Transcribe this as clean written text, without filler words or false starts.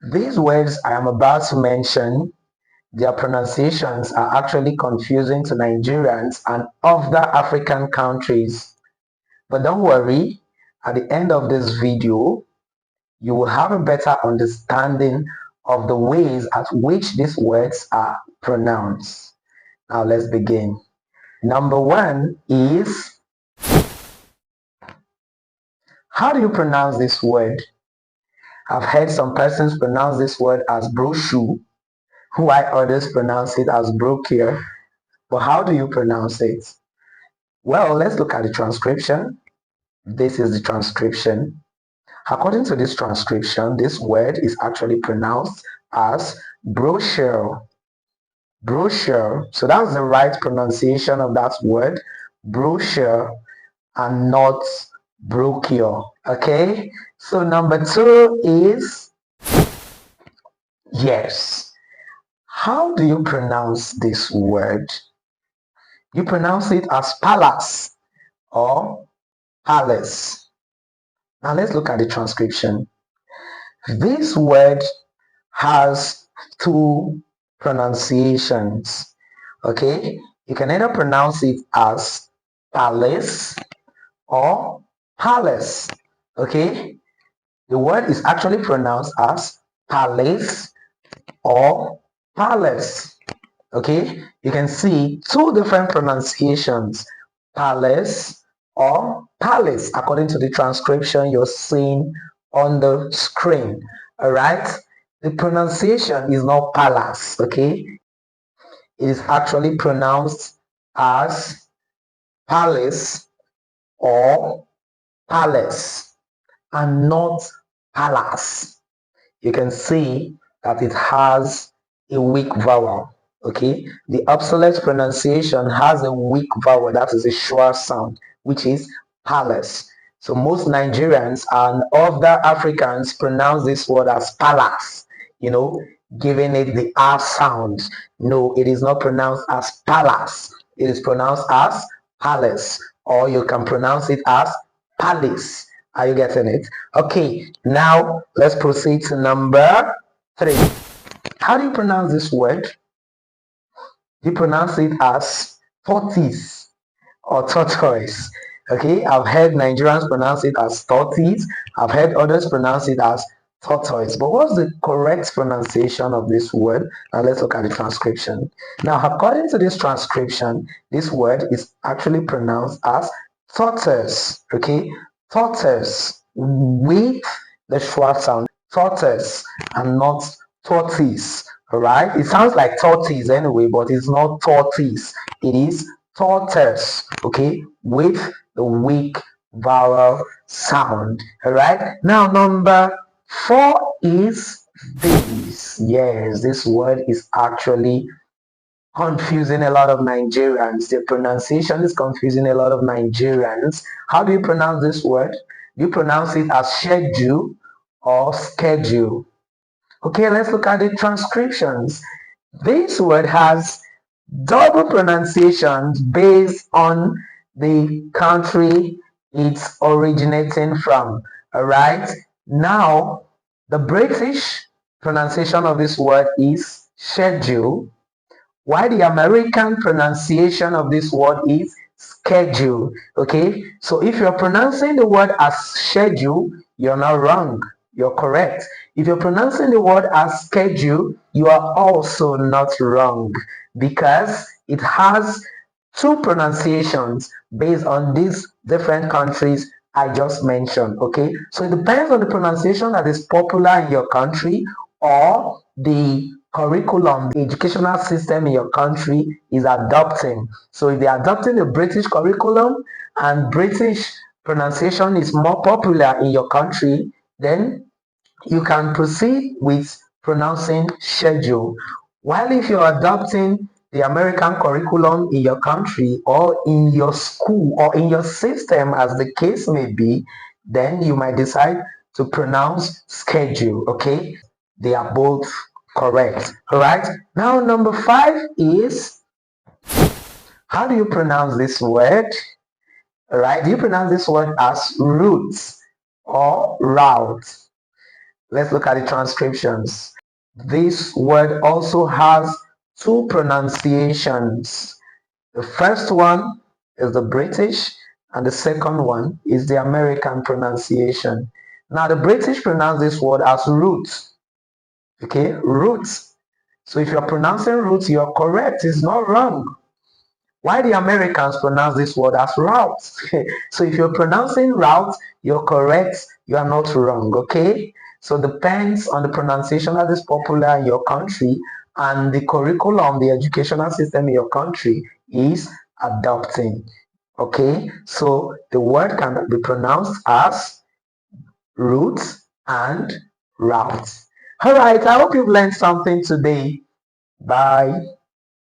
These words I am about to mention, their pronunciations are actually confusing to Nigerians and other African countries. But don't worry, at the end of this video, you will have a better understanding of the ways at which these words are pronounced. Now let's begin. Number one is, how do you pronounce this word? I've heard some persons pronounce this word as brochure, while others pronounce it as brochure. But how do you pronounce it? Well, let's look at the transcription. This is the transcription. According to this transcription, this word is actually pronounced as brochure. Brochure. So that's the right pronunciation of that word, brochure, and not brochure. Okay? So number two is yes. How do you pronounce this word? You pronounce it as palace or palace. Now let's look at the transcription. This word has two pronunciations. Okay, you can either pronounce it as palace or palace. Okay, the word is actually pronounced as palace or palace. Okay, you can see two different pronunciations, palace or palace, according to the transcription you're seeing on the screen. All right, the pronunciation is not palace. Okay, it is actually pronounced as palace or palace and not palace. You can see that it has a weak vowel. Okay, the obsolete pronunciation has a weak vowel, that is a schwa sound, which is palace. So most Nigerians and other Africans pronounce this word as palace, you know, giving it the R sound. No, it is not pronounced as palace. It is pronounced as palace, or you can pronounce it as palace. Are you getting it? Okay, now let's proceed to number three. How do you pronounce this word? You pronounce it as tortoise or tortoise. Okay, I've heard Nigerians pronounce it as tortoise. I've heard others pronounce it as tortoise. But what's the correct pronunciation of this word? Now let's look at the transcription. Now, according to this transcription, this word is actually pronounced as tortoise. Okay, tortoise with the schwa sound, tortoise, and not tortoise. All right, it sounds like tortoise anyway, but it's not tortoise. It is tortoise, okay, with the weak vowel sound. All right, now number four is this. Yes, this word is actually confusing a lot of Nigerians. The pronunciation is confusing a lot of Nigerians. How do you pronounce this word? You pronounce it as schedule or schedule. Okay, let's look at the transcriptions. This word has double pronunciations based on the country it's originating from. All right. Now, the British pronunciation of this word is schedule, while the American pronunciation of this word is schedule. Okay. So if you're pronouncing the word as schedule, you're not wrong. You're correct. If you're pronouncing the word as schedule, you are also not wrong because it has two pronunciations based on these different countries I just mentioned. Okay, so it depends on the pronunciation that is popular in your country or the curriculum, the educational system in your country is adopting. So if they're adopting the British curriculum and British pronunciation is more popular in your country, then you can proceed with pronouncing schedule. While if you're adopting the American curriculum in your country or in your school or in your system, as the case may be, then you might decide to pronounce schedule. Okay, they are both correct. All right, now number five is, how do you pronounce this word? All right, do you pronounce this word as roots or route? Let's look at the transcriptions. This word also has two pronunciations. The first one is the British and the second one is the American pronunciation. Now the British pronounce this word as roots. Okay, roots. So if you're pronouncing roots, you're correct. It's not wrong. Why the Americans pronounce this word as route? So if you're pronouncing route, you're correct. You are not wrong. Okay. So depends on the pronunciation that is popular in your country and the curriculum, the educational system in your country is adopting. Okay. So the word can be pronounced as roots and route. All right. I hope you've learned something today. Bye.